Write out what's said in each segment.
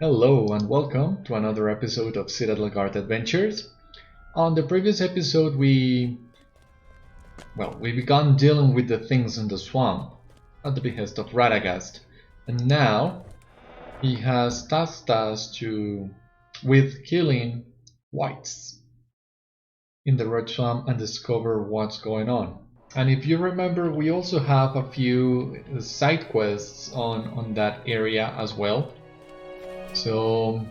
Hello and welcome to another episode of Citadel Guard Adventures. On the previous episode we began dealing with the things in the swamp at the behest of Radagast, and now he has tasked us with killing wights in the Red Swamp and discover what's going on. And if you remember, we also have a few side quests on that area as well. So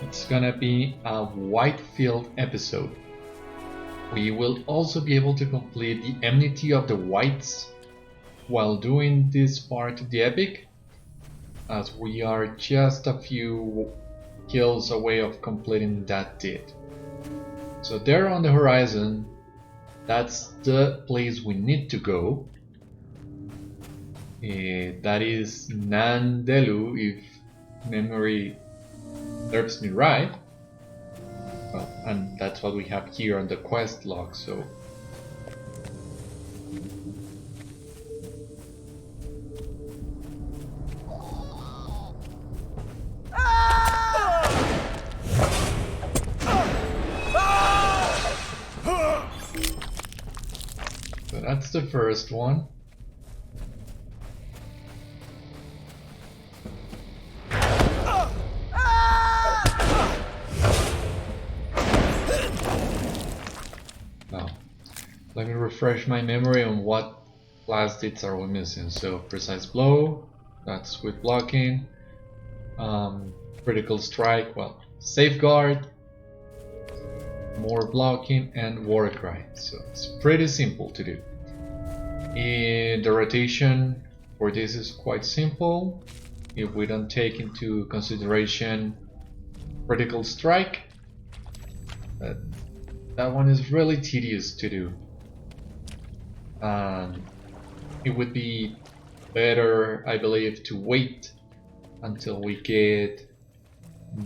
it's gonna be a Whitefield episode. We will also be able to complete the Enmity of the Wights while doing this part of the epic, as we are just a few kills away of completing that deed. So there on the horizon, that's the place we need to go. That is Nan Dhelu, if memory serves me right. Well, and that's what we have here on the quest log, so that's the first one. Now, let me refresh my memory on what last hits are we missing. So, precise blow, that's with blocking, critical strike, well, safeguard, more blocking, and war cry. So it's pretty simple to do. The rotation for this is quite simple if we don't take into consideration critical strike. That one is really tedious to do. It would be better, I believe, to wait until we get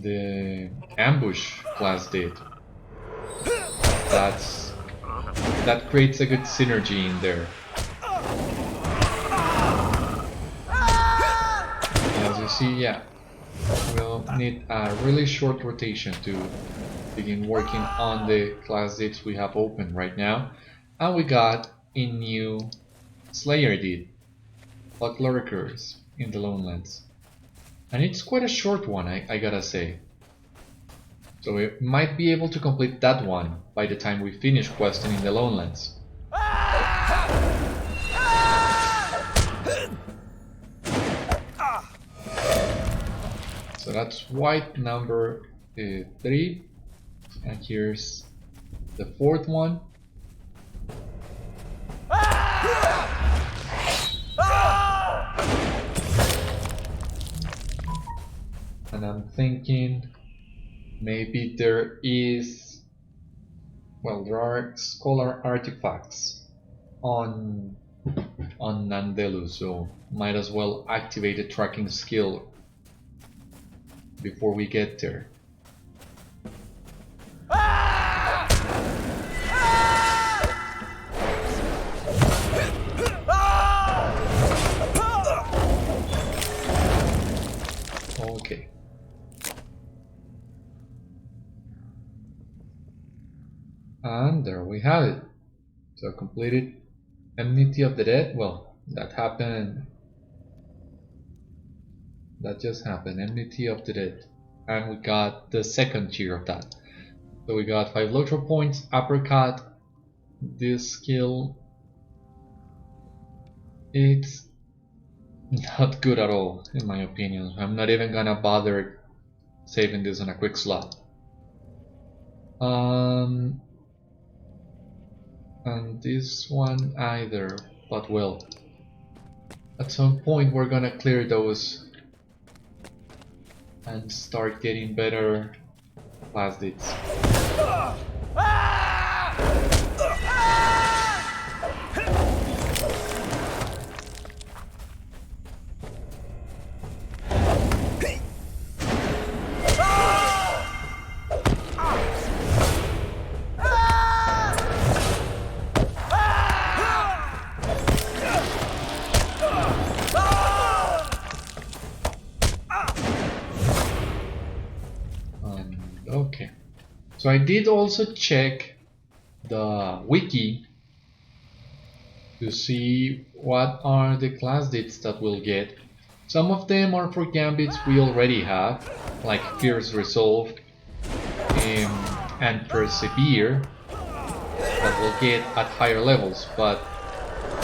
the ambush class did. That creates a good synergy in there. As you see, yeah, we'll need a really short rotation to begin working on the class deeds we have open right now. And we got a new Slayer deed, LOTRO occurs in the Lowlands. And it's quite a short one, I gotta say. So we might be able to complete that one by the time we finish questing in the Lowlands. So that's white number 3, and here's the fourth one. And I'm thinking maybe there are scholar artifacts on Nan Dhelu, so might as well activate the tracking skill before we get there. Okay. And there we have it. So completed Enmity of the Dead. Well, that happened. That just happened. Enmity of the Dead. And we got the second tier of that. So we got 5 LOTRO points, uppercut. This skill, it's not good at all in my opinion. I'm not even gonna bother saving this on a quick slot. And this one either, but well, at some point we're gonna clear those and start getting better class deeds. Okay. So I did also check the wiki to see what are the class deeds that we'll get. Some of them are for gambits we already have, like Fierce Resolve and Persevere, that we'll get at higher levels, but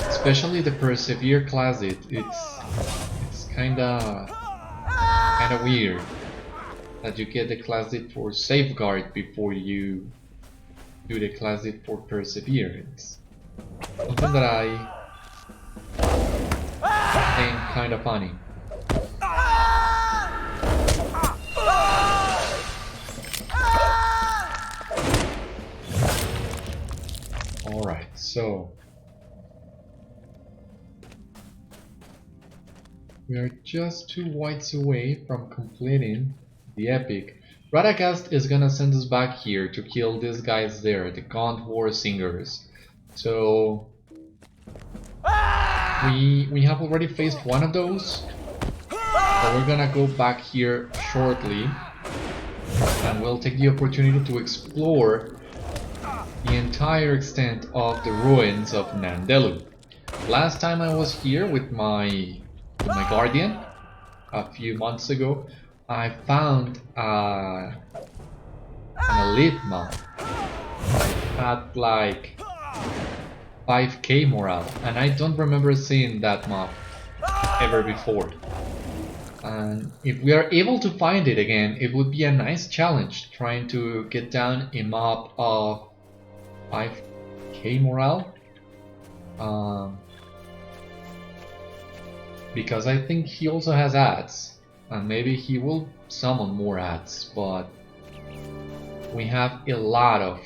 especially the Persevere class deed, it's kinda weird that you get the class deed for Safeguard before you do the class deed for Persevere. It's something that I think kinda funny. Alright, so we are just 2 wights away from completing the epic. Radagast is gonna send us back here to kill these guys there, the Gaunt-lord singers. So we have already faced one of those, but we're gonna go back here shortly and we'll take the opportunity to explore the entire extent of the ruins of Nan Dhelu. Last time I was here with my guardian a few months ago, I found an elite map. It had like 5k morale, and I don't remember seeing that map ever before. And if we are able to find it again, it would be a nice challenge trying to get down a map of 5k morale. Because I think he also has ads, and maybe he will summon more ads, but we have a lot of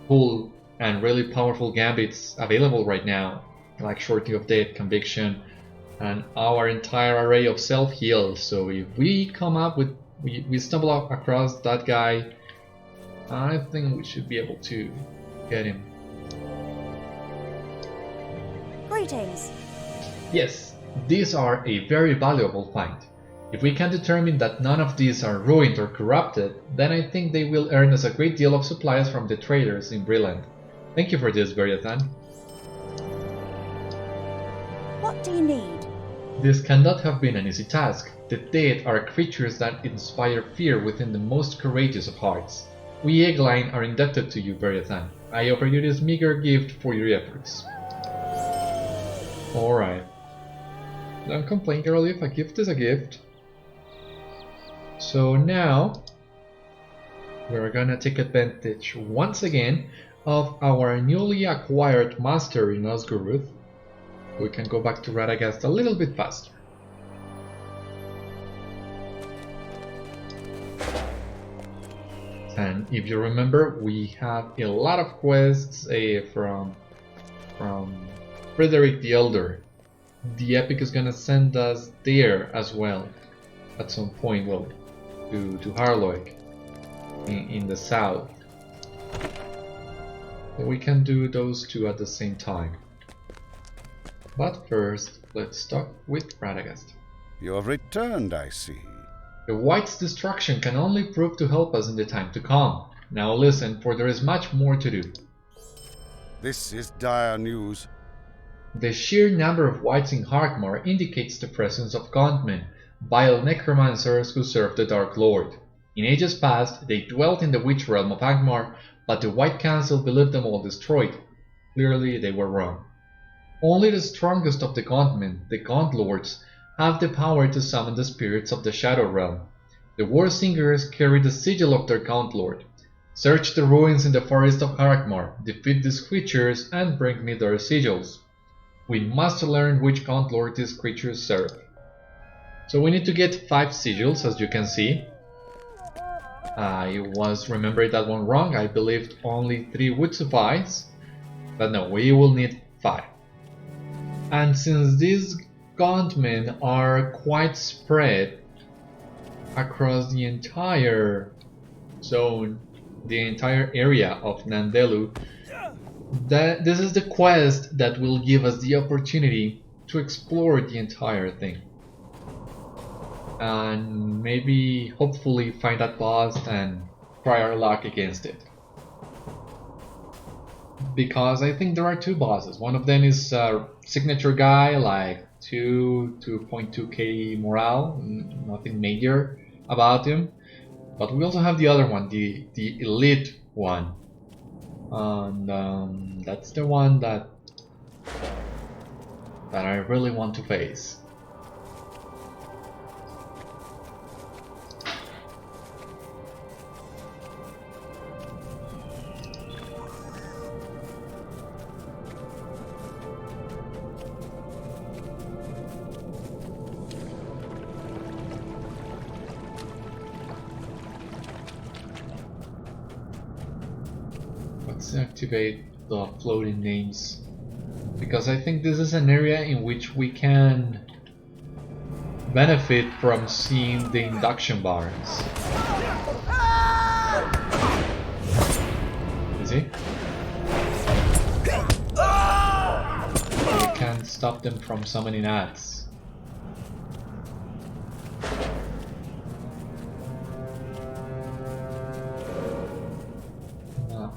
cool and really powerful gambits available right now, like Shorty of Death, Conviction, and our entire array of self-heal. So if we come up with, we stumble across that guy, I think we should be able to get him. Greetings. Yes, these are a very valuable find. If we can determine that none of these are ruined or corrupted, then I think they will earn us a great deal of supplies from the traders in Brilland. Thank you for this, Beriathan. What do you need? This cannot have been an easy task. The dead are creatures that inspire fear within the most courageous of hearts. We Eggline are indebted to you, Beriathan. I offer you this meager gift for your efforts. Alright. Don't complain, girl, if a gift is a gift. So now we're gonna take advantage once again of our newly acquired master in Osgoroth. We can go back to Radagast a little bit faster. And if you remember, we have a lot of quests from Frederick the Elder. The epic is gonna send us there as well at some point, well, to Harloeg in the south. So we can do those two at the same time. But first, let's talk with Radagast. You have returned, I see. The wights' destruction can only prove to help us in the time to come. Now listen, for there is much more to do. This is dire news. The sheer number of wights in Angmar indicates the presence of Gaunt-men, vile necromancers who serve the Dark Lord. In ages past, they dwelt in the witch realm of Angmar, but the White Council believed them all destroyed. Clearly, they were wrong. Only the strongest of the Gaunt-men, the Gaunt-lords, have the power to summon the spirits of the Shadow Realm. The War Singers carry the sigil of their Gaunt-lord. Search the ruins in the forest of Angmar, defeat these creatures, and bring me their sigils. We must learn which Gaunt-lord these creatures serve. So we need to get 5 sigils, as you can see. I was remembering that one wrong. I believed only 3 would suffice. But no, we will need 5. And since these Gaunt-men are quite spread across the entire zone, the entire area of Nan Dhelu, this is the quest that will give us the opportunity to explore the entire thing. And maybe, hopefully, find that boss and try our luck against it. Because I think there are two bosses. One of them is a signature guy, like 2.2k morale, nothing major about him. But we also have the other one, the elite one. And that's the one that I really want to face. Let's activate the floating names, because I think this is an area in which we can benefit from seeing the induction bars. You see? We can stop them from summoning ads.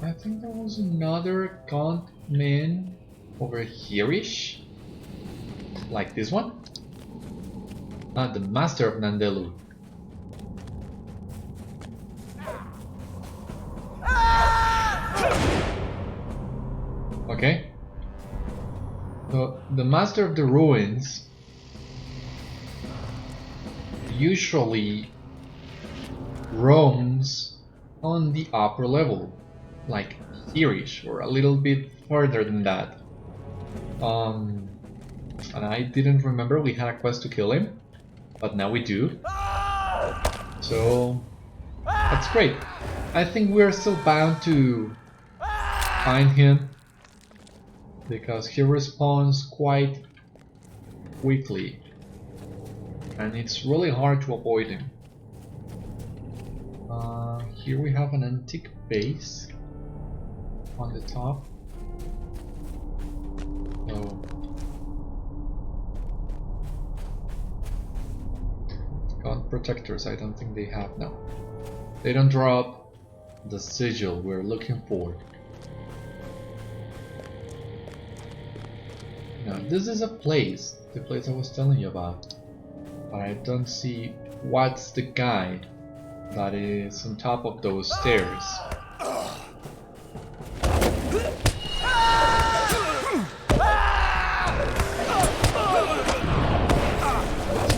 I think there was another Gaunt man over here-ish, like this one. The Master of Nan Dhelu. Okay. So the Master of the Ruins usually roams on the upper level, like here-ish, or a little bit further than that. And I didn't remember we had a quest to kill him, but now we do. So that's great. I think we're still bound to find him, because he respawns quite quickly, and it's really hard to avoid him. Here we have an antique base on the top. Oh. Gaunt protectors, I don't think they have. No. They don't drop the sigil we're looking for. Now, this is a place, the place I was telling you about. But I don't see what's the guy that is on top of those stairs.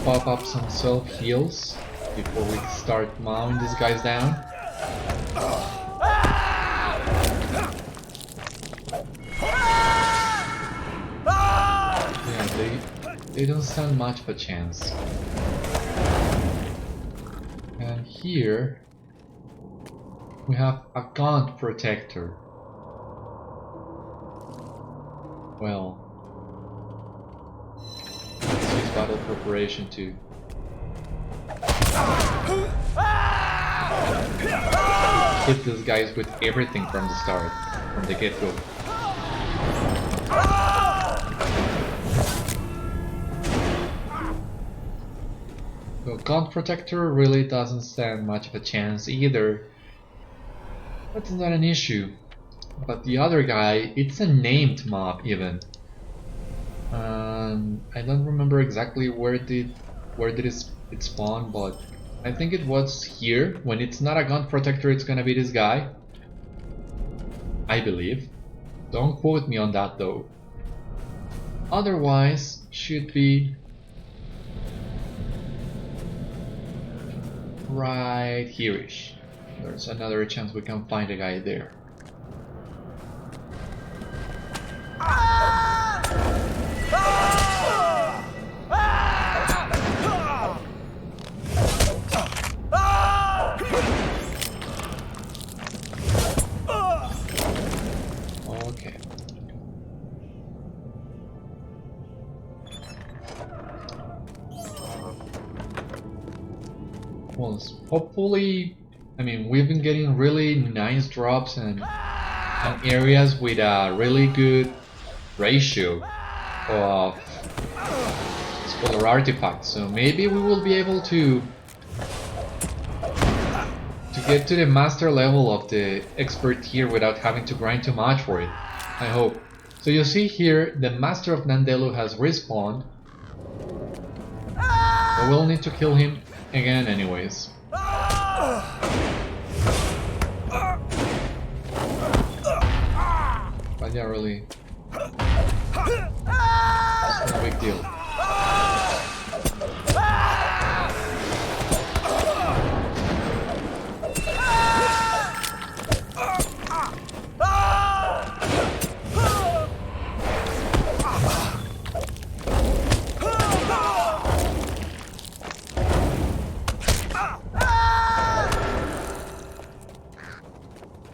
Pop up some self-heals before we start mowing these guys down. Yeah, they don't stand much of a chance. And here we have a Gaunt protector. Well, battle preparation too. Hit these guys with everything from the start, from the get-go. So Gaunt Protector really doesn't stand much of a chance either. That's not an issue. But the other guy, it's a named mob even. I don't remember exactly where did it spawn, but I think it was here. When it's not a Gaunt Protector, it's gonna be this guy, I believe. Don't quote me on that though. Otherwise, should be right here-ish. There's another chance we can find a guy there. Well, hopefully, I mean, we've been getting really nice drops and areas with a really good ratio of scholar artifacts, so maybe we will be able to to get to the master level of the expert tier without having to grind too much for it. I hope. So you see here, the master of Nan Dhelu has respawned. But we'll need to kill him again anyways. But yeah, really, it's no big deal.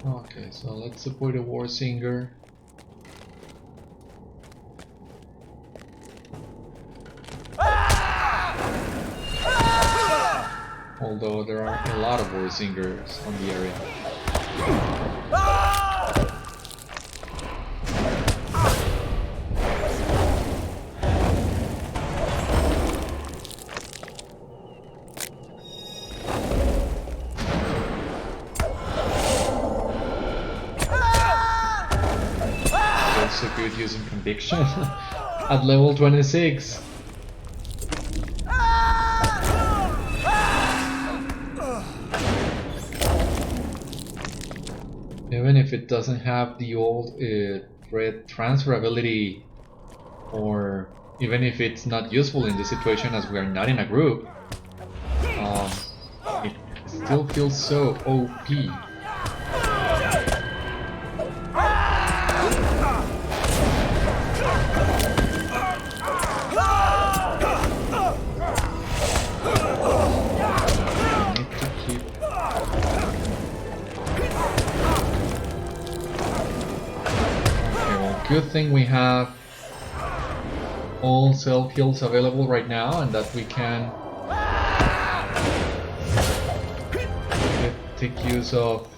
Okay, so let's support the War Singer. Although there are a lot of War Singers on the area. Also good using conviction at level 26. Even if it doesn't have the old red transfer ability, or even if it's not useful in this situation as we are not in a group, it still feels so OP. Good thing we have all self heals available right now, and that we can take use of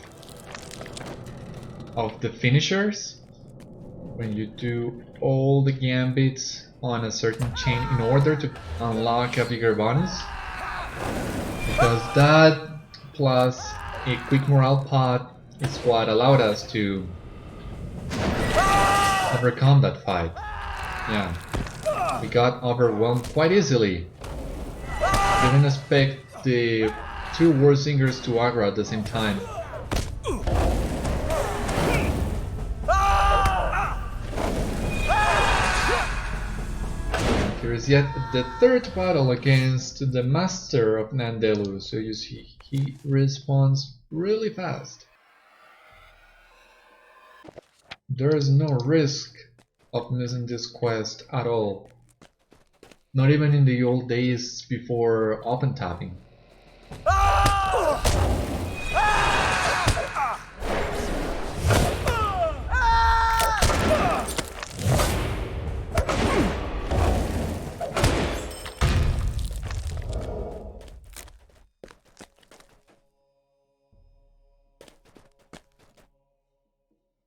the finishers when you do all the gambits on a certain chain in order to unlock a bigger bonus, because that plus a quick morale pot is what allowed us to overcome that fight. Yeah, we got overwhelmed quite easily. Didn't expect the two War Singers to aggro at the same time. And here is yet the third battle against the Master of Nan Dhelu. So you see, he responds really fast. There is no risk of missing this quest at all. Not even in the old days before open tapping.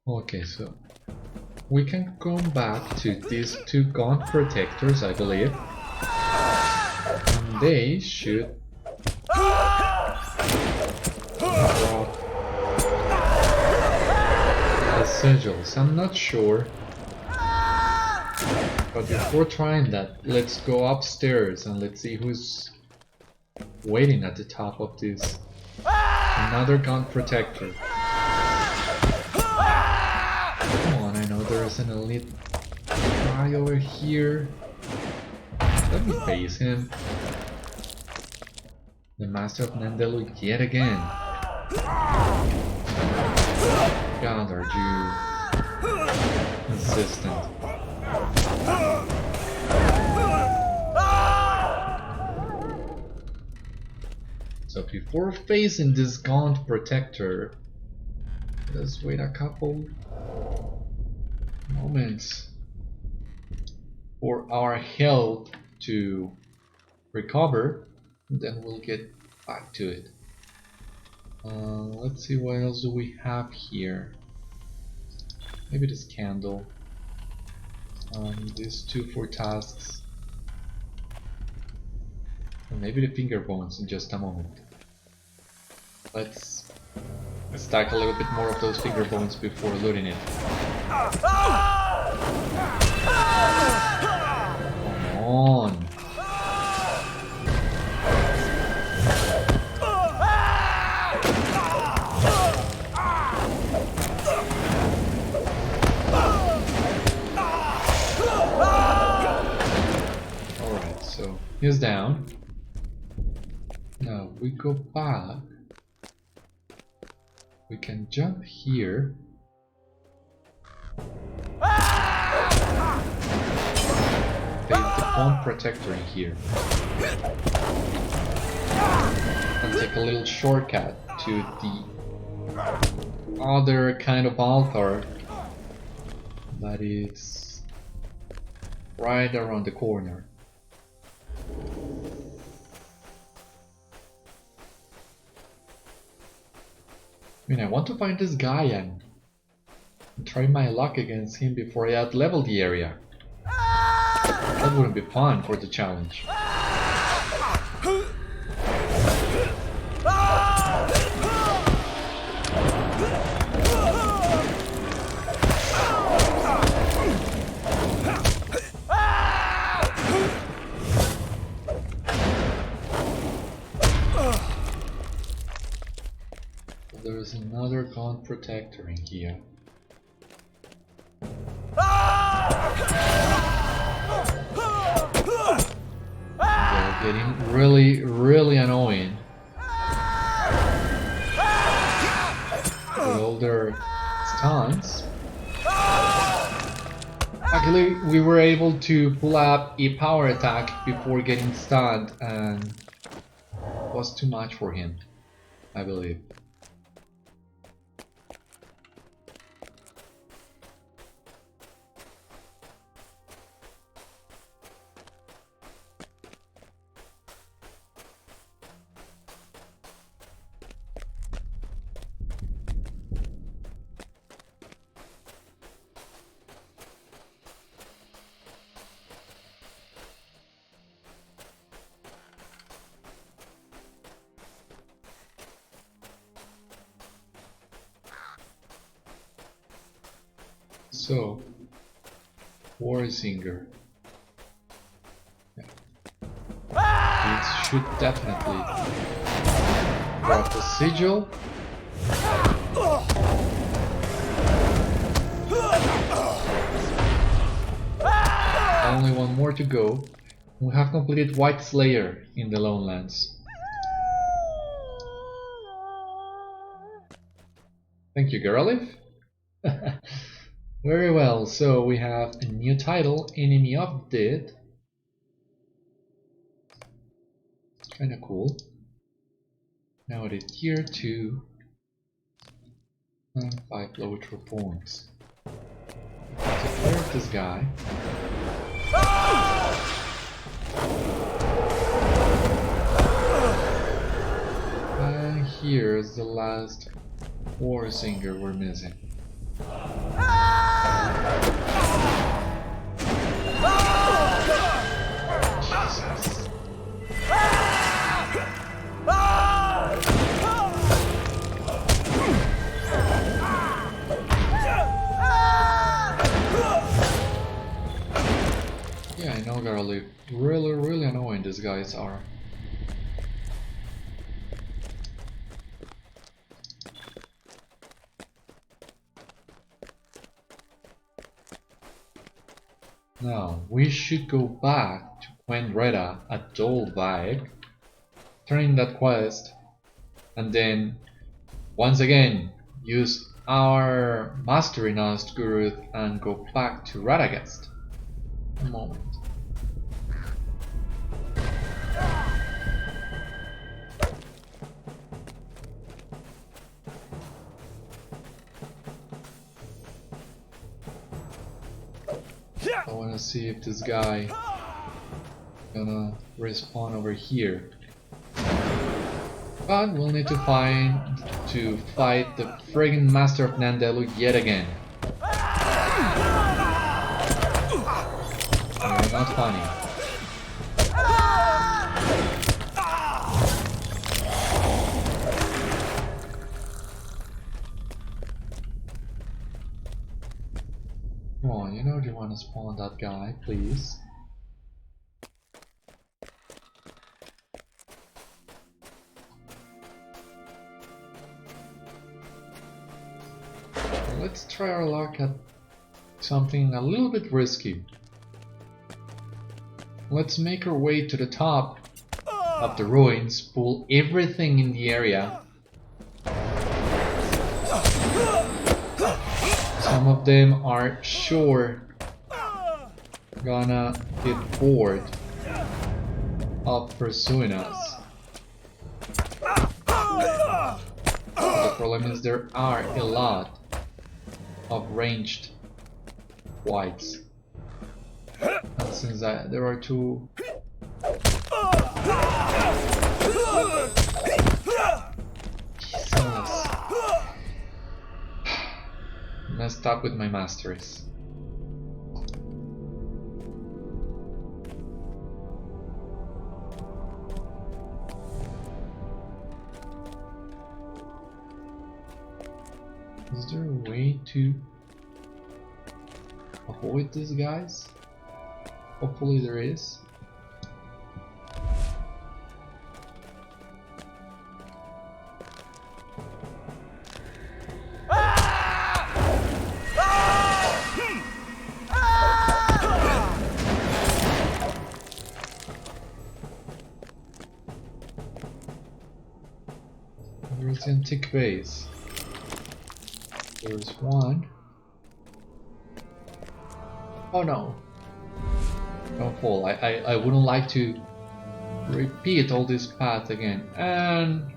Okay, so we can come back to these two Gaunt protectors, I believe. And they should drop the sigils. I'm not sure. But before trying that, let's go upstairs and let's see who's waiting at the top of this. Another Gaunt protector. There's an elite guy over here. Let me face him. The Master of Nan Dhelu yet again. God, are you insistent? So before facing this Gaunt protector, let's wait a couple moments for our health to recover, and then we'll get back to it. Let's see, what else do we have here? Maybe this candle. These two for tasks. And maybe the finger bones in just a moment. Let's stack a little bit more of those finger bones before looting it. Come on. Alright, so he's down. Now we go back. We can jump here. Place the Gaunt protector in here. And take a little shortcut to the other kind of altar that is right around the corner. I mean, I want to find this guy and try my luck against him before I out-level the area. That wouldn't be fun for the challenge. There's another Gaunt protector in here. They're getting really annoying. With all their stuns. Luckily, we were able to pull up a power attack before getting stunned, and it was too much for him, I believe. So, Warsinger. Yeah. It should definitely drop the sigil. Only one more to go. We have completed White Slayer in the Lonelands. Thank you, Geralif. Very well, so we have a new title, Enemy of Dead. Kinda cool. Now it is tier 2 and 5 LOTRO points. Take care of this guy. And here's the last Warsinger we're missing. Jesus. Yeah, I know, Garlic. Really annoying these guys are. Now, we should go back to Quendreda at Dolvig, turn in that quest, and then, once again, use our Master in Ostguruth and go back to Radagast. A moment. I want to see if this guy gonna respawn over here. But we'll need to fight the friggin' Master of Nan Dhelu yet again. Not funny. Come on, you know you want to spawn that guy, please. Let's try our luck at something a little bit risky. Let's make our way to the top of the ruins, pull everything in the area. Some of them are sure gonna get bored of pursuing us. The problem is there are a lot of ranged wights. And since there are two Jesus. Messed up with my masteries. Is there a way to avoid these guys? Hopefully there is. There's the antique base. There's one. Oh no! Don't fall. I wouldn't like to repeat all this path again. And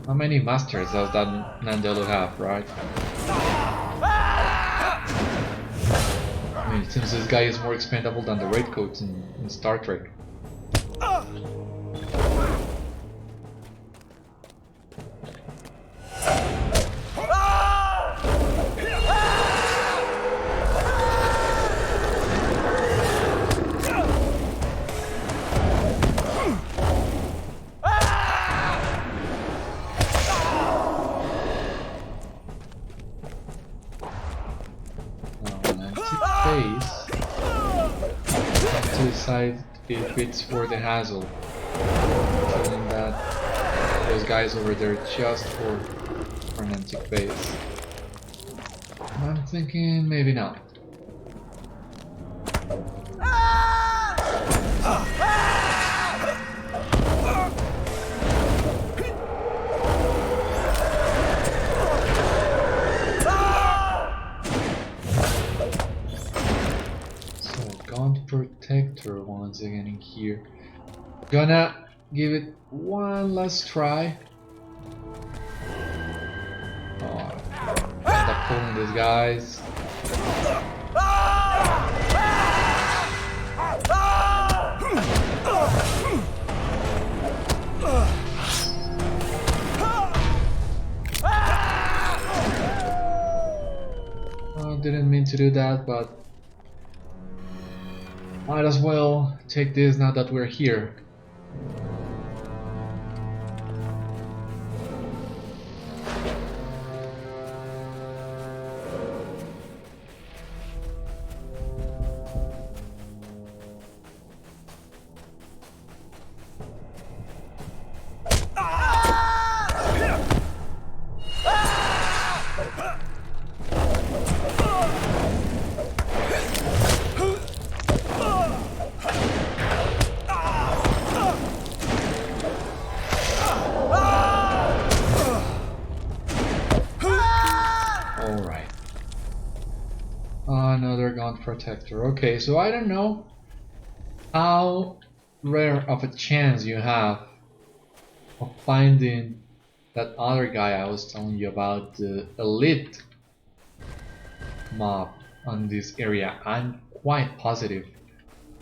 how many masters does that Nan Dhelu have, right? I mean, it seems this guy is more expendable than the raincoats in Star Trek. If it's for the hassle, feeling that those guys over there just for an antique base. I'm thinking maybe not. Gaunt Protector once again in here. Gonna give it one last try. Oh, end up pulling these guys. I didn't mean to do that, but might as well take this now that we're here. Another Gaunt Protector. Okay, so I don't know how rare of a chance you have of finding that other guy I was telling you about, the elite mob on this area. I'm quite positive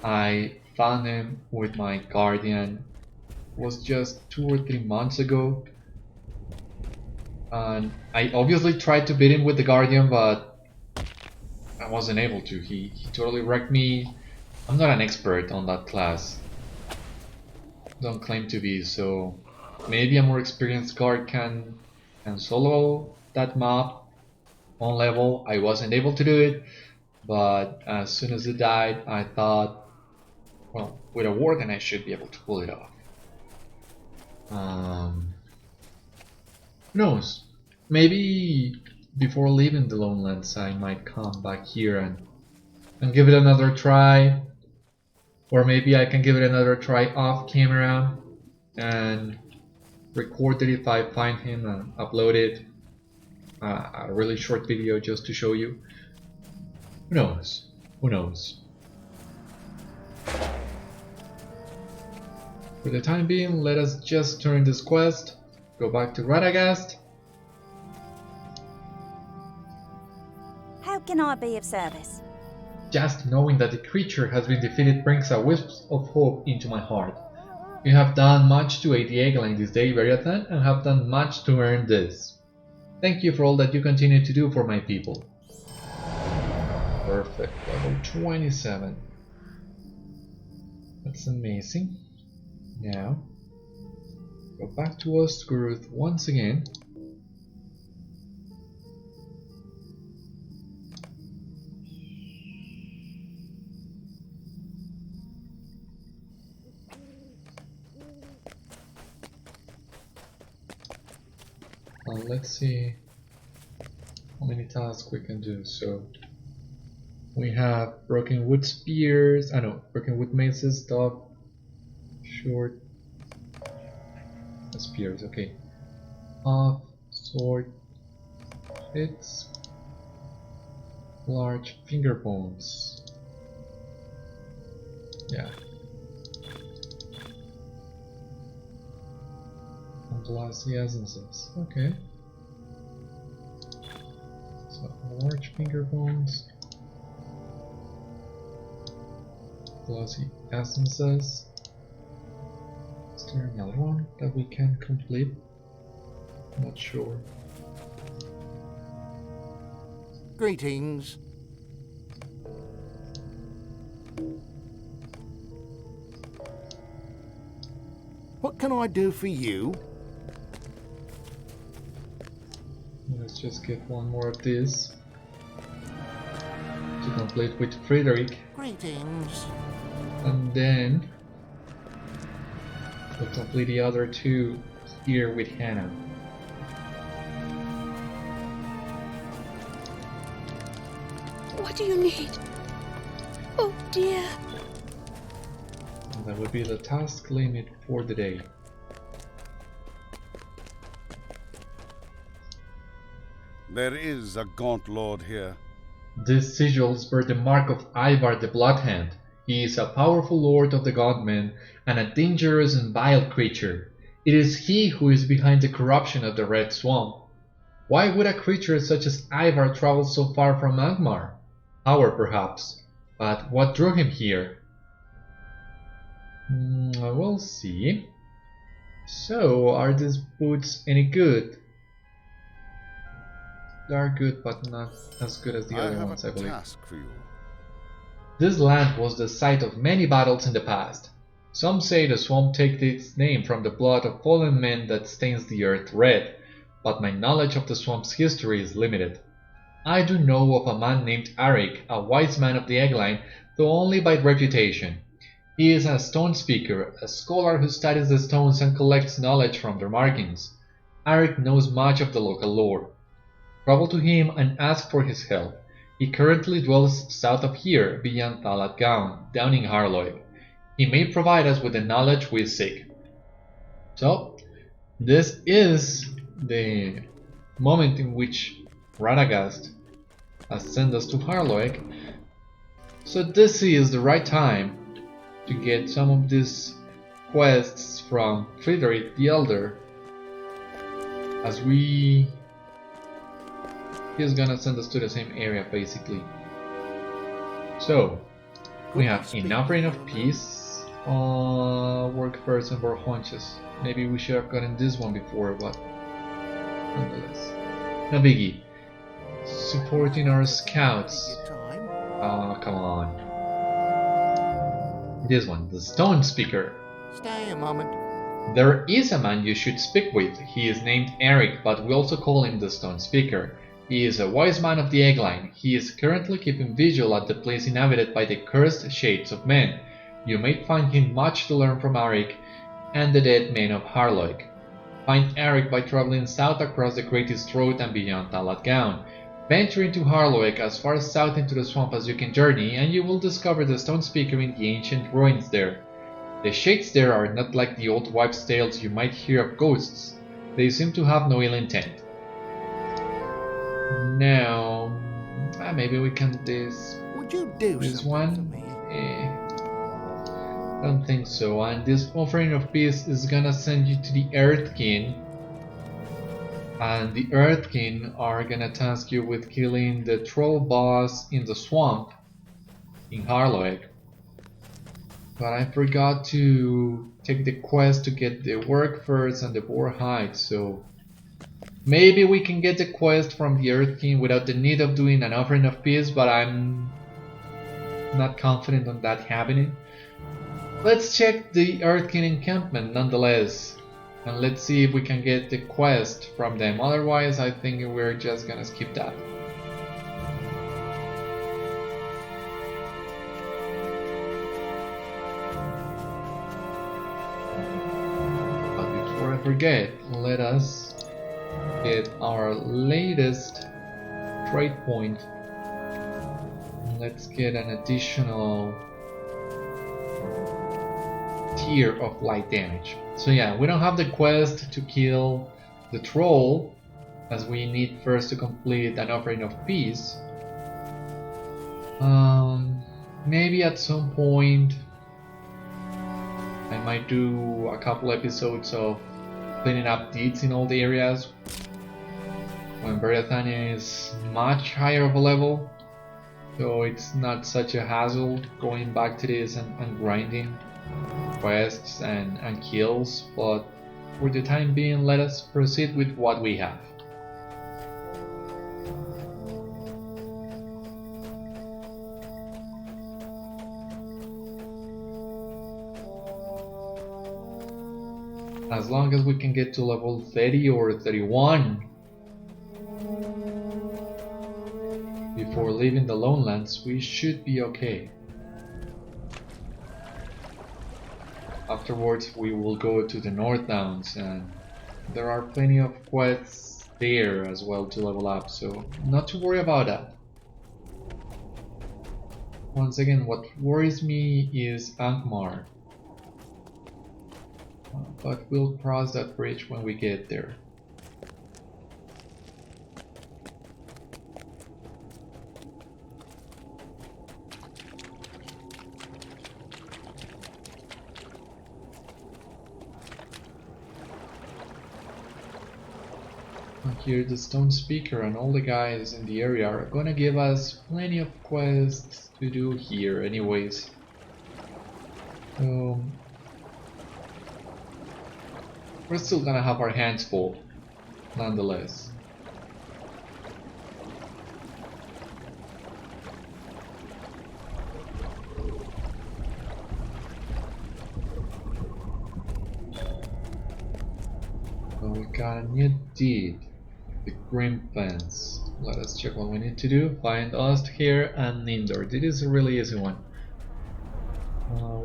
I found him with my guardian. It was just 2 or 3 months ago, and I obviously tried to beat him with the guardian, but I wasn't able to. He totally wrecked me. I'm not an expert on that class. Don't claim to be, so maybe a more experienced guard can solo that mob. one level. I wasn't able to do it, but as soon as it died, I thought, well, with a working I should be able to pull it off. Who knows? Maybe before leaving the Lonelands I might come back here and give it another try. Or maybe I can give it another try off camera and record it if I find him and upload it. A really short video just to show you. Who knows? Who knows? For the time being, let us just turn this quest, go back to Radagast. How can I be of service? Just knowing that the creature has been defeated brings a wisp of hope into my heart. You have done much to aid the Eggline this day, Beriathan, and have done much to earn this. Thank you for all that you continue to do for my people. Perfect, level 27. That's amazing. Now, go back to Ostguruth once again. Let's see how many tasks we can do. So we have broken wood spears, broken wood maces, dog, short spears, okay. Off, sword, hits, large finger bones. Yeah. And glassy essences, okay. So large finger bones, glossy essences. Is there another one that we can complete? Not sure. Greetings. What can I do for you? Let's just get one more of this to complete with Frederick, Greetings. and then we'll complete the other two here with Hannah. What do you need? Oh dear. And that would be the task limit for the day. There is a Gaunt-lord here. These sigils bear the mark of Ivar the Blood-hand. He is a powerful lord of the Gauntmen and a dangerous and vile creature. It is he who is behind the corruption of the Red Swamp. Why would a creature such as Ivar travel so far from Angmar? Power, perhaps. But what drew him here? We'll see. So, are these boots any good? They are good, but not as good as the other ones, I believe. I have a task for you. This land was the site of many battles in the past. Some say the swamp takes its name from the blood of fallen men that stains the earth red, but my knowledge of the swamp's history is limited. I do know of a man named Harloeg, a wise man of the Eggline, though only by reputation. He is a stone speaker, a scholar who studies the stones and collects knowledge from their markings. Harloeg knows much of the local lore. Travel to him and ask for his help. He currently dwells south of here, beyond Thalat Gaun, down in Harloeg. He may provide us with the knowledge we seek. So, this is the moment in which Radagast has sent us to Harloeg. So this is the right time to get some of these quests from Frederick the Elder, as he's gonna send us to the same area basically. So we have enough peace, work first and hunches. Maybe we should have gotten this one before, but nonetheless, no biggie. Supporting our scouts. Oh, come on. This one, the stone speaker. Stay a moment. There is a man you should speak with. He is named Eric, but we also call him the stone speaker. He is a wise man of the Egg Line. He is currently keeping vigil at the place inhabited by the cursed shades of men. You may find him much to learn from Arik and the dead men of Harloeg. Find Arik by traveling south across the Great East Road and beyond Talat Gaunt. Venture into Harloeg as far south into the swamp as you can journey, and you will discover the stone speaker in the ancient ruins there. The shades there are not like the old wives' tales you might hear of ghosts. They seem to have no ill intent. Now, maybe we can do Would you do this something one. for me? Don't think so. And this offering of peace is gonna send you to the Earth King. And the Earth King are gonna task you with killing the troll boss in the swamp in Harloeg. But I forgot to take the quest to get the work first and the boar hide, so maybe we can get the quest from the Earth King without the need of doing an offering of peace, but I'm not confident on that happening. Let's check the Earth King encampment nonetheless, and let's see if we can get the quest from them. Otherwise, I think we're just gonna skip that. But before I forget, let us get our latest trade point. Let's get an additional tier of light damage. So yeah, we don't have the quest to kill the troll, as we need first to complete an offering of peace. Maybe at some point I might do a couple episodes of cleaning up deeds in all the areas when Beriathan is much higher of a level, so it's not such a hassle going back to this and grinding quests and kills, but for the time being, let us proceed with what we have. As long as we can get to level 30 or 31 before leaving the Lonelands, we should be okay. Afterwards we will go to the North Downs, and there are plenty of quests there as well to level up, so not to worry about that. Once again, what worries me is Angmar, but we'll cross that bridge when we get there. Here the stone speaker and all the guys in the area are gonna give us plenty of quests to do here anyways. So we're still gonna have our hands full nonetheless. So we got a new deed. The Grim Fence. Let us check what we need to do. Find Ost here and Nindor. This is a really easy one.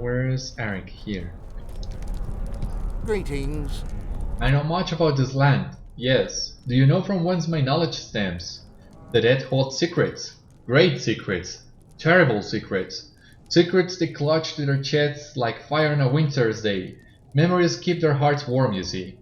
Where's Arik? Here. Greetings. I know much about this land. Yes. Do you know from whence my knowledge stems? The dead hold secrets. Great secrets. Terrible secrets. Secrets they clutch to their chests like fire on a winter's day. Memories keep their hearts warm, you see.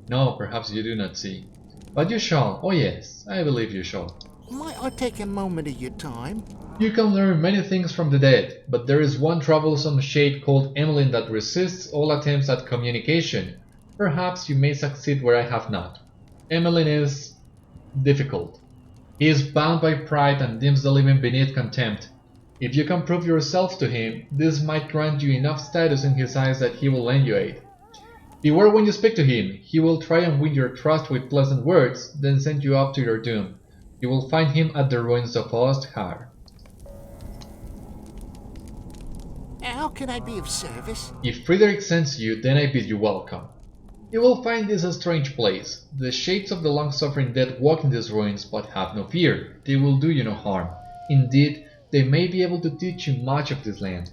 No, perhaps you do not see. But you shall. Oh yes, I believe you shall. Might I take a moment of your time? You can learn many things from the dead, but there is one troublesome shade called Emmeline that resists all attempts at communication. Perhaps you may succeed where I have not. Emmeline is difficult. He is bound by pride and deems the living beneath contempt. If you can prove yourself to him, this might grant you enough status in his eyes that he will lend you aid. Beware when you speak to him. He will try and win your trust with pleasant words, then send you up to your doom. You will find him at the ruins of Osthar. How can I be of service? If Friedrich sends you, then I bid you welcome. You will find this a strange place. The shades of the long-suffering dead walk in these ruins, but have no fear. They will do you no harm. Indeed, they may be able to teach you much of this land.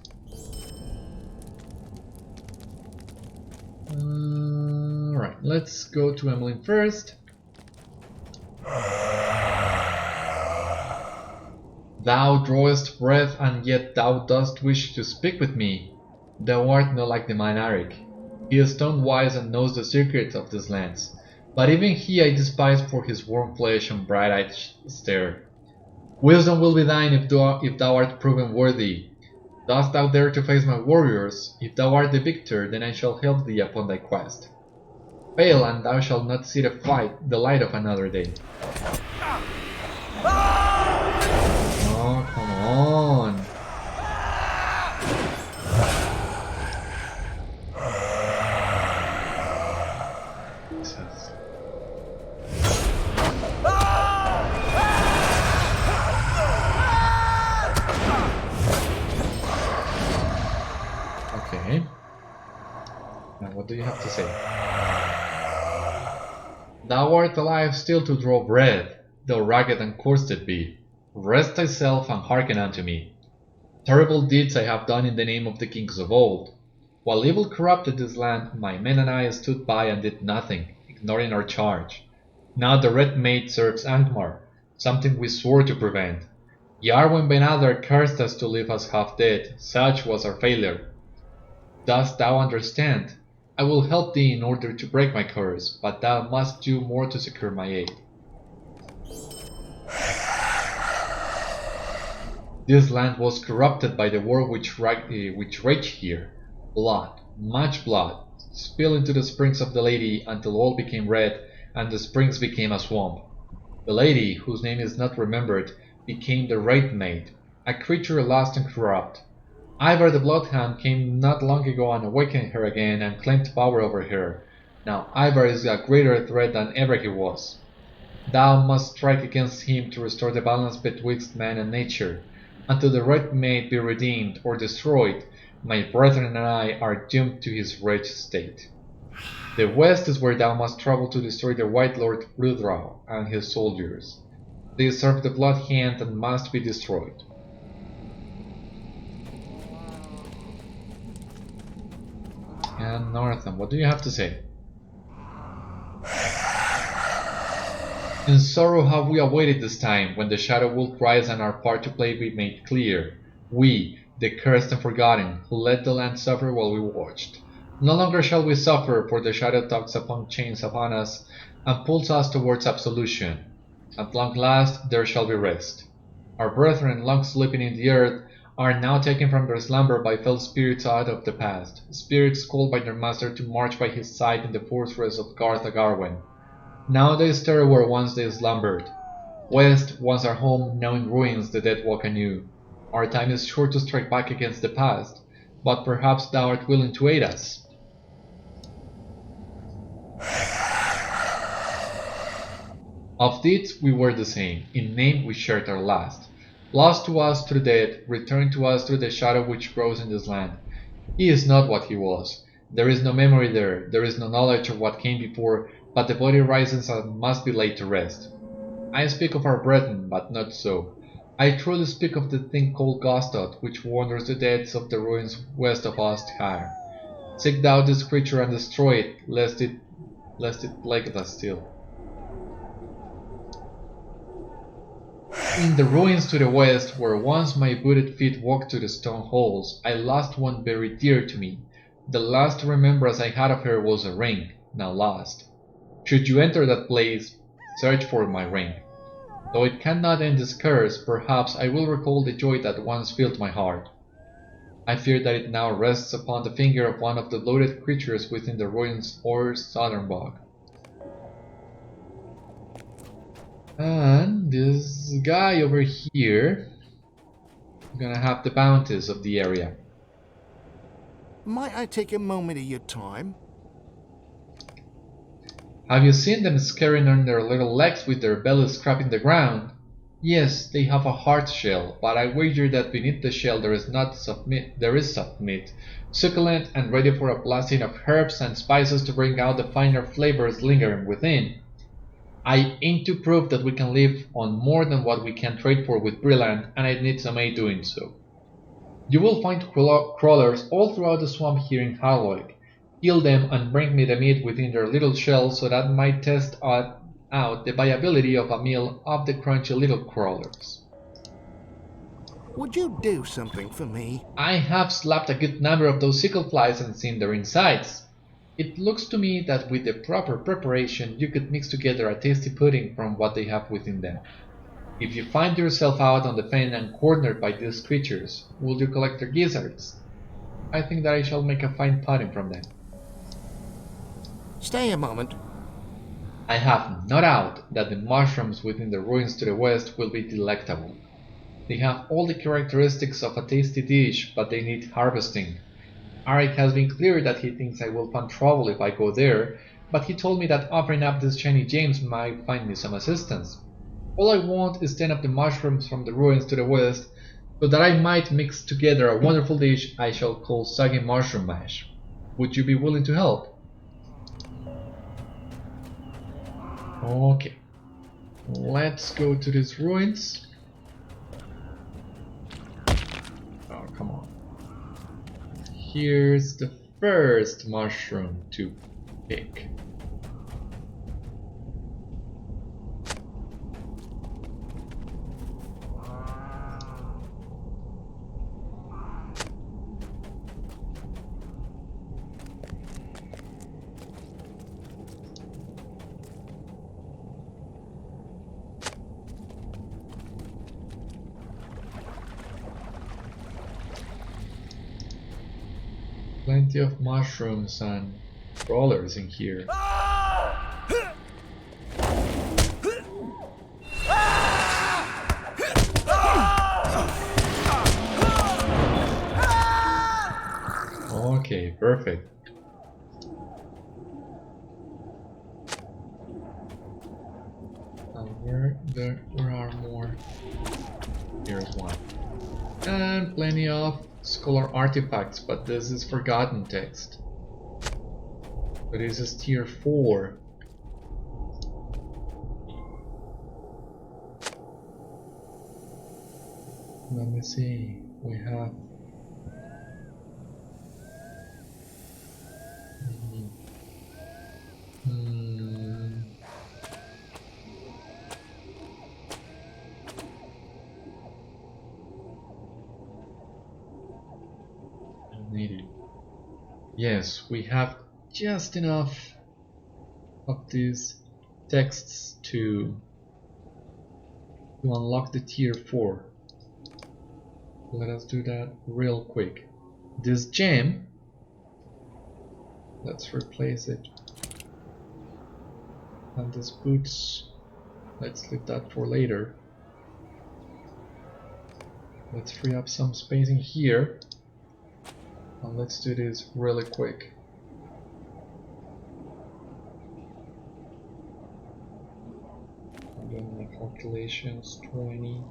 Right, let's go to Emmeline first. Thou drawest breath, and yet thou dost wish to speak with me. Thou art not like the man Arik. He is stone wise and knows the secrets of these lands, but even he I despise for his warm flesh and bright-eyed stare. Wisdom will be thine if thou art proven worthy. Dost thou dare to face my warriors? If thou art the victor, then I shall help thee upon thy quest. Fail, and thou shalt not see the light of another day. Oh, come on. Jesus. Okay. Now what do you have to say? Thou art alive still to draw breath, though ragged and coursed it be. Rest thyself and hearken unto me. Terrible deeds I have done in the name of the kings of old. While evil corrupted this land, my men and I stood by and did nothing, ignoring our charge. Now the Red Maid serves Angmar, something we swore to prevent. Yarwen Ben-Adar cursed us to leave us half dead, such was our failure. Dost thou understand? I will help thee in order to break my curse, but thou must do more to secure my aid. This land was corrupted by the war which raged here. Blood, much blood, spilled into the springs of the lady until all became red and the springs became a swamp. The lady, whose name is not remembered, became the Red Maid, a creature lost and corrupt. Ivar the Blood-hand came not long ago and awakened her again and claimed power over her. Now Ivar is a greater threat than ever he was. Thou must strike against him to restore the balance betwixt man and nature. Until the Red Maid be redeemed or destroyed, my brethren and I are doomed to his wretched state. The west is where thou must travel to destroy the White Lord LOTRO and his soldiers. They serve the Blood-hand and must be destroyed. And Northam, what do you have to say? In sorrow have we awaited this time, when the shadow will rise and our part to play be made clear. We, the cursed and forgotten, who let the land suffer while we watched. No longer shall we suffer, for the shadow tugs upon chains upon us, and pulls us towards absolution. At long last there shall be rest. Our brethren, long sleeping in the earth, are now taken from their slumber by fell spirits out of the past, spirits called by their master to march by his side in the fortress of Garth-Agarwen. Now they stir where once they slumbered. West, once our home, now in ruins the dead walk anew. Our time is sure to strike back against the past, but perhaps thou art willing to aid us. Of deeds we were the same, in name we shared our last. Lost to us through death, returned to us through the shadow which grows in this land. He is not what he was. There is no memory there, there is no knowledge of what came before, but the body rises and must be laid to rest. I speak of our brethren, but not so. I truly speak of the thing called Gaunt-lord, which wanders the depths of the ruins west of Osthar. Seek thou this creature and destroy it, lest it plague us still. In the ruins to the west, where once my booted feet walked to the stone halls, I lost one very dear to me. The last remembrance I had of her was a ring, now lost. Should you enter that place, search for my ring. Though it cannot end this curse, perhaps I will recall the joy that once filled my heart. I fear that it now rests upon the finger of one of the bloated creatures within the ruins or southern bog. And this guy over here is gonna have the bounties of the area. Might I take a moment of your time? Have you seen them scaring on their little legs with their bellies scraping the ground? Yes, they have a hard shell, but I wager that beneath the shell there is soft meat, succulent and ready for a blasting of herbs and spices to bring out the finer flavors lingering within. I aim to prove that we can live on more than what we can trade for with Brilliant, and I need some aid doing so. You will find crawlers all throughout the swamp here in Harloeg. Kill them and bring me the meat within their little shells so that I might test out the viability of a meal of the crunchy little crawlers. Would you do something for me? I have slapped a good number of those sickle flies and seen their insides. It looks to me that with the proper preparation you could mix together a tasty pudding from what they have within them. If you find yourself out on the fen and cornered by these creatures, will you collect their gizzards? I think that I shall make a fine pudding from them. Stay a moment. I have no doubt that the mushrooms within the ruins to the west will be delectable. They have all the characteristics of a tasty dish, but they need harvesting. Arik has been clear that he thinks I will find trouble if I go there, but he told me that offering up these shiny gems might find me some assistance. All I want is 10 of the mushrooms from the ruins to the west, so that I might mix together a wonderful dish I shall call soggy mushroom mash. Would you be willing to help? Okay, let's go to these ruins. Oh, come on. Here's the first mushroom to pick. Plenty of mushrooms and crawlers in here. Okay, perfect. Where are more? Here's one. And plenty of scholar artifacts, but this is forgotten text. But this is tier 4. Let me see. We have needed. Yes, we have just enough of these texts to unlock the tier 4. Let us do that real quick. This gem, let's replace it. And these boots, let's leave that for later. Let's free up some space in here. And let's do this really quick. I'm doing my calculations. 20.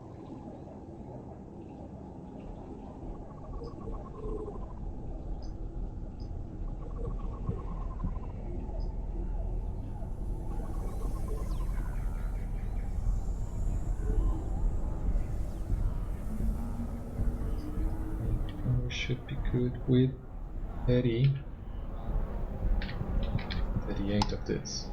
Should be good with 38 of this.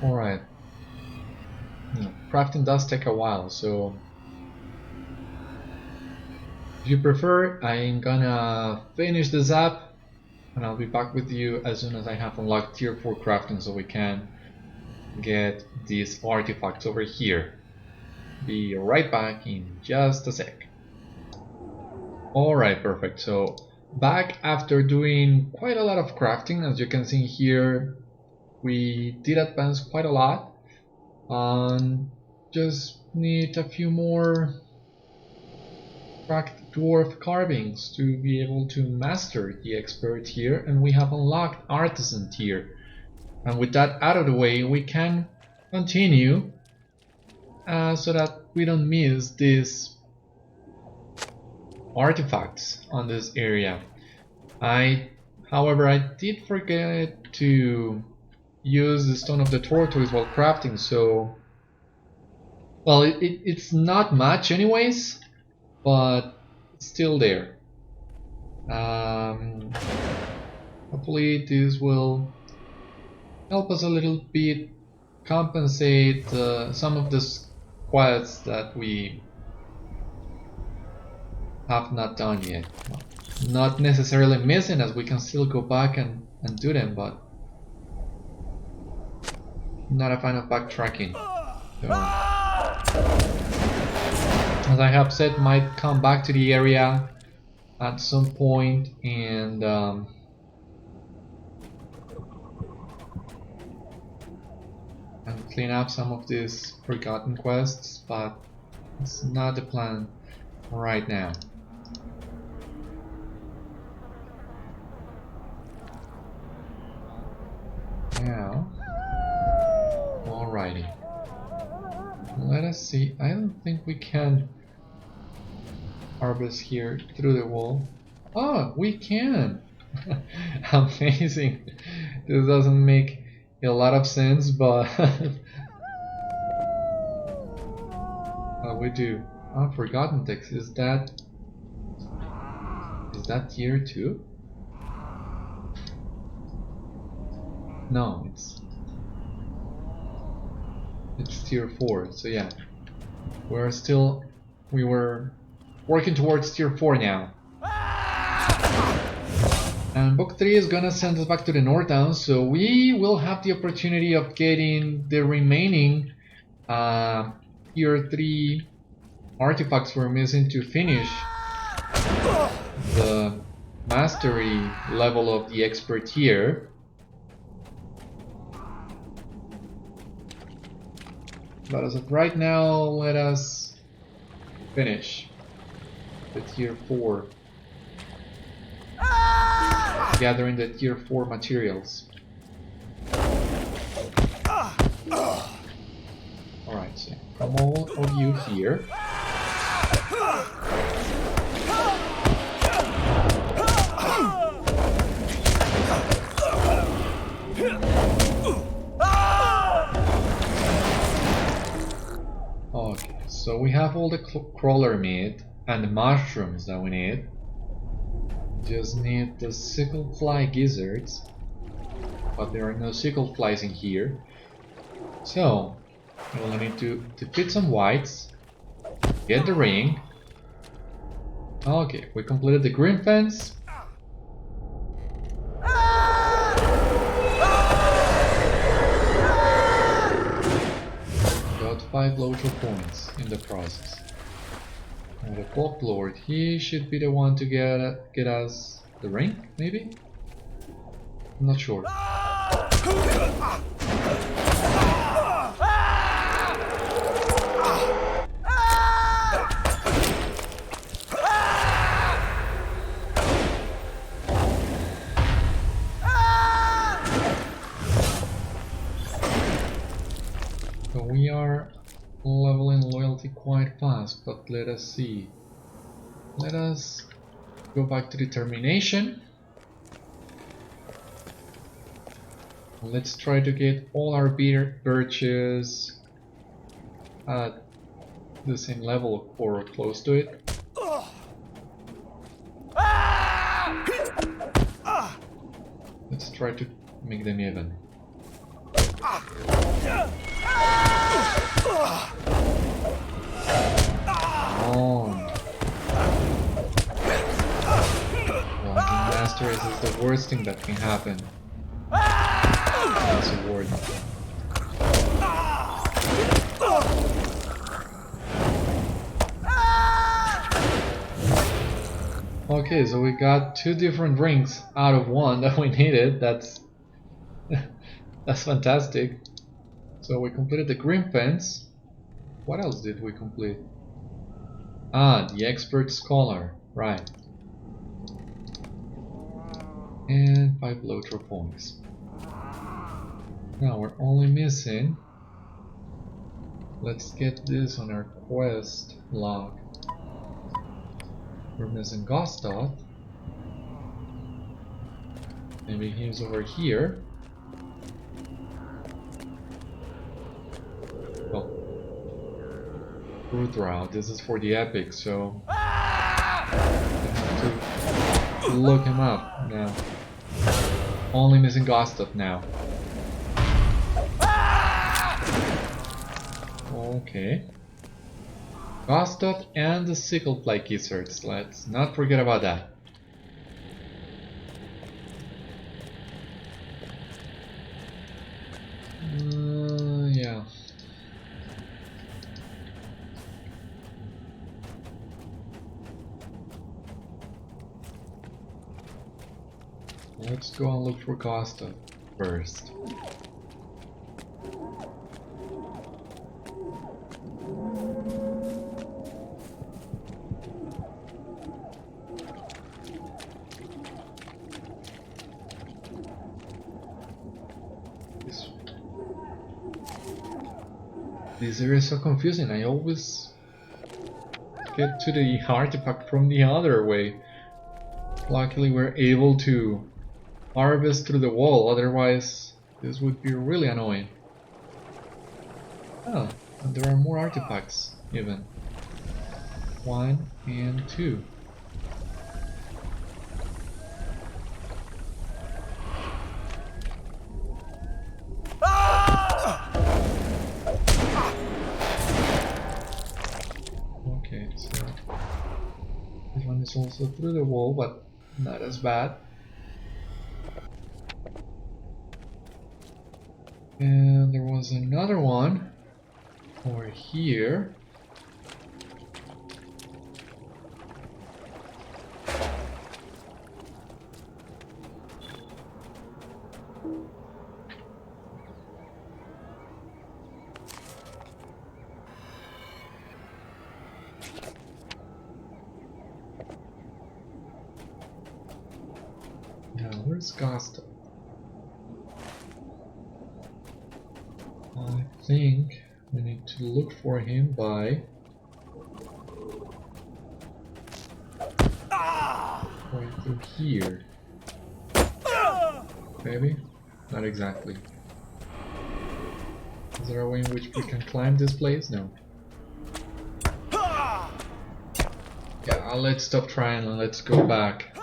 Alright. Crafting does take a while, so if you prefer, I'm gonna finish this up and I'll be back with you as soon as I have unlocked tier 4 crafting so we can get these artifacts over here. Be right back in just a sec. Alright, perfect. So back after doing quite a lot of crafting, as you can see here, we did advance quite a lot. Just need a few more cracked dwarf carvings to be able to master the expert tier, and we have unlocked artisan tier. And with that out of the way, we can continue so that we don't miss these artifacts on this area. However, I did forget to use the Stone of the Tortoise while crafting, so well, it's not much anyways, but still there. Hopefully this will help us a little bit compensate some of the quests that we have not done yet. Not necessarily missing, as we can still go back and do them, but I'm not a fan of backtracking. So, as I have said, might come back to the area at some point and clean up some of these forgotten quests, but it's not the plan right now. Now, alrighty. Let us see. I don't think we can harvest here through the wall. Oh, we can! Amazing. This doesn't make a lot of sense, but we do. Oh, forgotten text. Is that tier 2? No, it's tier 4. So yeah, we were working towards tier 4 now. And book 3 is gonna send us back to the North Down, so we will have the opportunity of getting the remaining tier 3 artifacts we're missing to finish the mastery level of the expert tier. But as of right now, let us finish the tier 4. Gathering the tier 4 materials. Alright, so from all of you here. Okay, so we have all the crawler meat and the mushrooms that we need. Just need the sickle fly gizzards, but there are no sickle flies in here. So we'll need to defeat some wights, get the ring. Okay, we completed the green fence. Got 5 LOTRO points in the process. And the Gaunt-lord, he should be the one to get us the ring, maybe? I'm not sure. So we are leveling loyalty quite fast, but let us see. Let us go back to determination. Let's try to get all our birches at the same level or close to it. Let's try to make them even. Master is the worst thing that can happen. That's a ward. Okay, so we got 2 different rings out of 1 that we needed. That's that's fantastic. So we completed the green fence. What else did we complete? Ah, the expert scholar, right. And 5 LOTRO points. Now we're only missing. Let's get this on our quest log. We're missing Gaunt-lord. Maybe he's over here. Well, route route. This is for the epic, so I have to look him up now. Only missing Gaunt-lord now. Okay. Gaunt-lord and the sickle plague gizzards. Let's not forget about that. Yeah. Let's go and look for Gaunt-lord first. This area is so confusing. I always get to the artifact from the other way. Luckily we're able to harvest through the wall, otherwise this would be really annoying. Oh, and there are more artifacts even. 1 and 2. Okay, so this one is also through the wall, but not as bad. And there was another one over here. Now, where's Gaunt-lord? I think we need to look for him by right through here. Maybe? Not exactly. Is there a way in which we can climb this place? No. Yeah, let's stop trying and let's go back.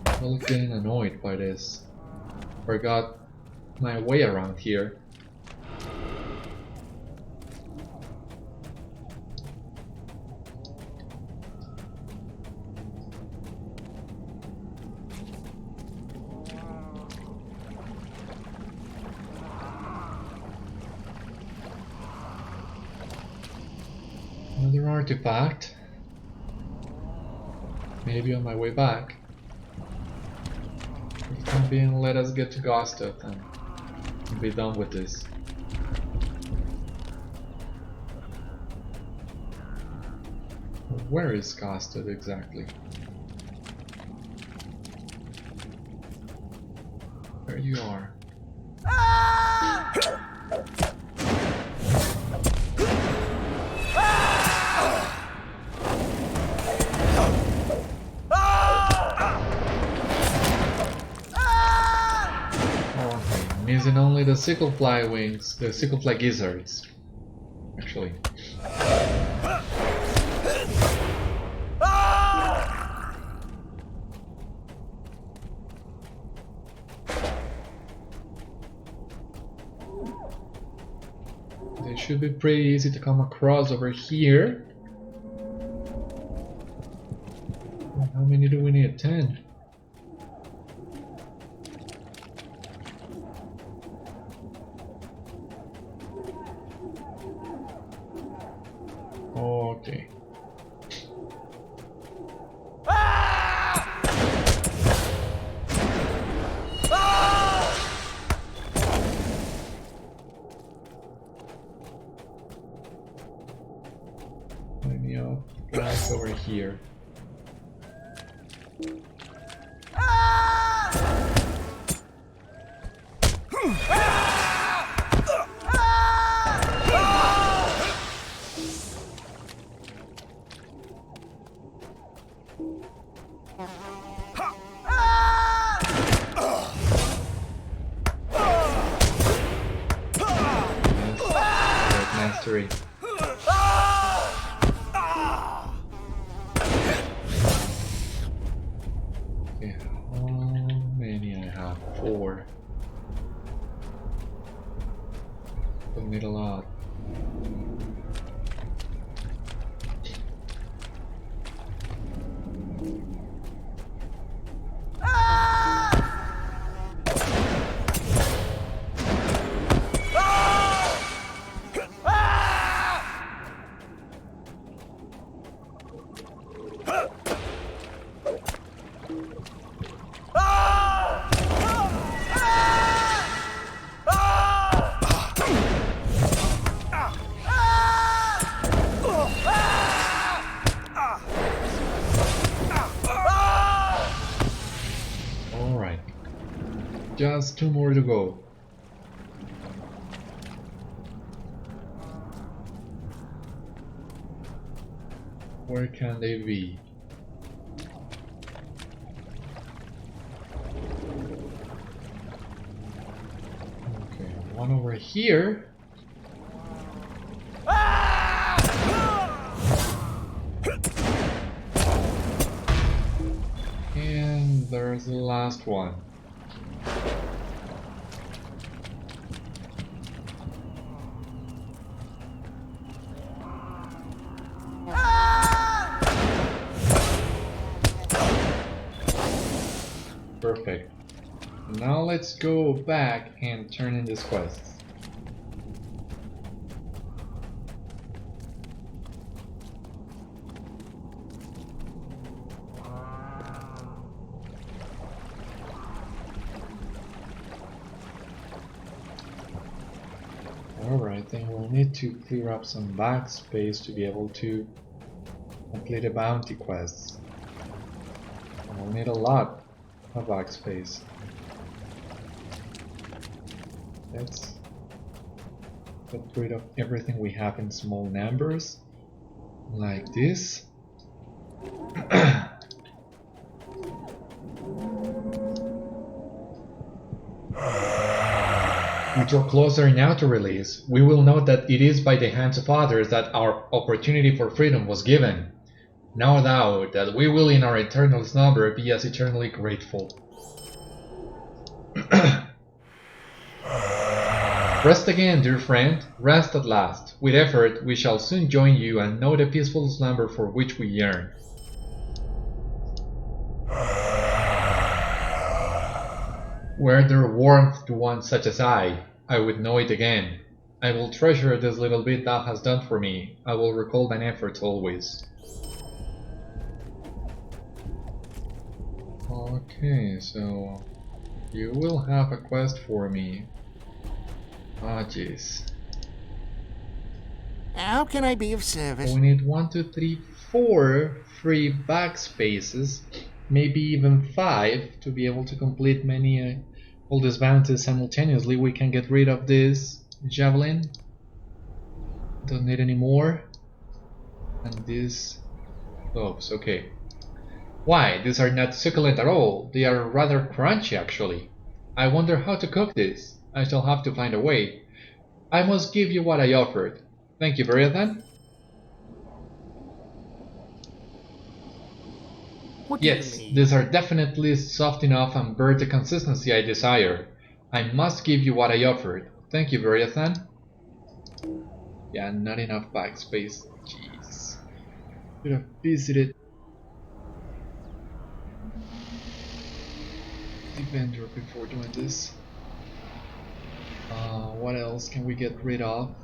I was getting annoyed by this. Forgot my way around here. Another artifact. Maybe on my way back. For the time being, let us get to Gaunt-lord and be done with this. Where is Gaunt-lord exactly? There you are. Missing only the sickle fly wings, the sickle fly gizzards, actually. They should be pretty easy to come across over here. How many do we need? 10. here. Mastery. Okay, how many I have? 4. Don't need a lot. Just 2 more to go. Where can they be? Okay, one over here. And there's the last one. Perfect. Now let's go back and turn in these quests. Alright, then we'll need to clear up some backspace to be able to complete the bounty quests. And we'll need a lot of backspace. Let's get rid of everything we have in small numbers, like this. We draw closer now to release. We will note that it is by the hands of others that our opportunity for freedom was given. No doubt that we will in our eternal slumber be as eternally grateful. Rest again, dear friend, rest at last. With effort we shall soon join you and know the peaceful slumber for which we yearn. Were there warmth to one such as I would know it again. I will treasure this little bit thou hast done for me. I will recall thine efforts always. Okay, so you will have a quest for me. Ah, jeez. How can I be of service? We need 1, 2, 3, 4 free backspaces, maybe even 5 to be able to complete many all these bounties simultaneously. We can get rid of this javelin. Don't need any more. And these gloves, okay. Why, these are not succulent at all. They are rather crunchy actually. I wonder how to cook this. I shall have to find a way. I must give you what I offered. Thank you, Beriathan. Yes, these are definitely soft enough and bear the consistency I desire. I must give you what I offered. Thank you, Beriathan. Yeah, not enough backspace. Jeez. Should have visited the vendor before doing this. What else can we get rid of?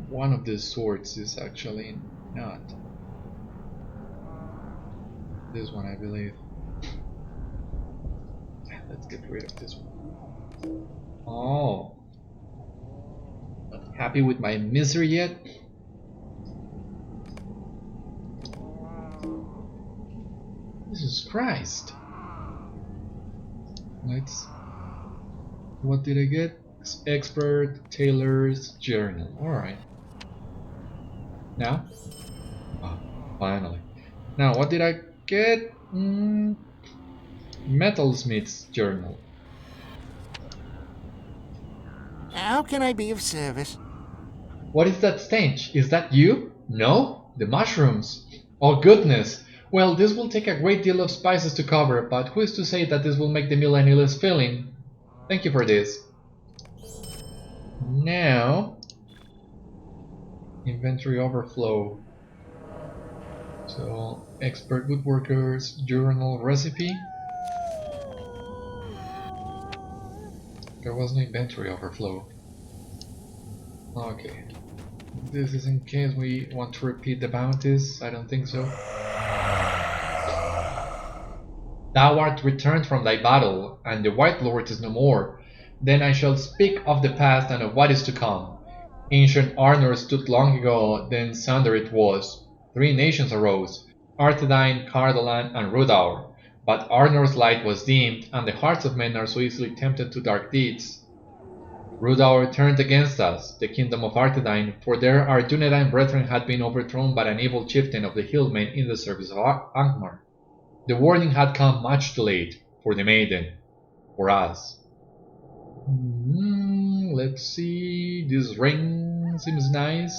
One of these swords is actually not. This one, I believe. Let's get rid of this one. Oh. Not happy with my misery yet? Jesus Christ. Let's... What did I get? Expert Tailor's Journal. Alright. Now? Oh, finally. Now, what did I get? Metalsmith's Journal. How can I be of service? What is that stench? Is that you? No? The mushrooms. Oh goodness! Well, this will take a great deal of spices to cover, but who is to say that this will make the meal any less filling? Thank you for this. Now... Inventory overflow. So, expert woodworker's journal recipe. There was no inventory overflow. Okay. This is in case we want to repeat the bounties. I don't think so. Thou art returned from thy battle, and the White Lord is no more. Then I shall speak of the past and of what is to come. Ancient Arnor stood long ago, then sunder it was. 3 nations arose, Arthedain, Cardolan, and Rudaur. But Arnor's light was dimmed, and the hearts of men are so easily tempted to dark deeds. Rudaur turned against us, the kingdom of Arthedain, for there our Dunedain brethren had been overthrown by an evil chieftain of the Hillmen in the service of Angmar. The warning had come much too late, for the maiden, for us. Let's see, this ring seems nice.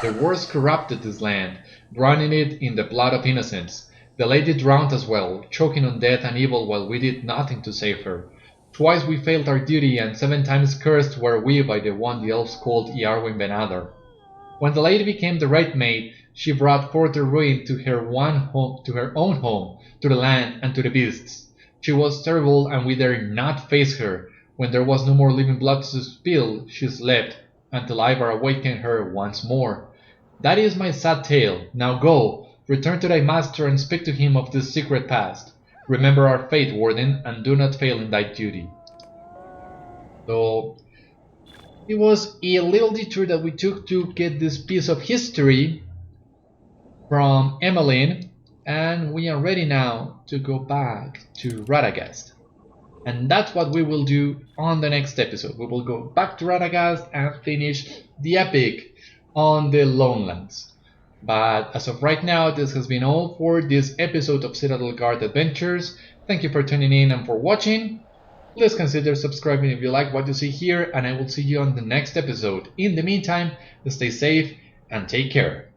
The wars corrupted this land, drowning it in the blood of innocents. The lady drowned as well, choking on death and evil while we did nothing to save her. Twice we failed our duty, and 7 times cursed were we by the one the elves called Iarwin Ben Adar. When the lady became the Red Maid, she brought forth the ruin to her own home, to the land and to the beasts. She was terrible, and we dared not face her. When there was no more living blood to spill, she slept, until Ivar awakened her once more. That is my sad tale. Now go, return to thy master and speak to him of this secret past. Remember our fate, Warden, and do not fail in thy duty. So, it was a little detour that we took to get this piece of history from Emmeline, and we are ready now to go back to Radagast. And that's what we will do on the next episode. We will go back to Radagast and finish the epic on the Lonelands. But as of right now, this has been all for this episode of Citadel Guard Adventures. Thank you for tuning in and for watching. Please consider subscribing if you like what you see here, and I will see you on the next episode. In the meantime, stay safe and take care.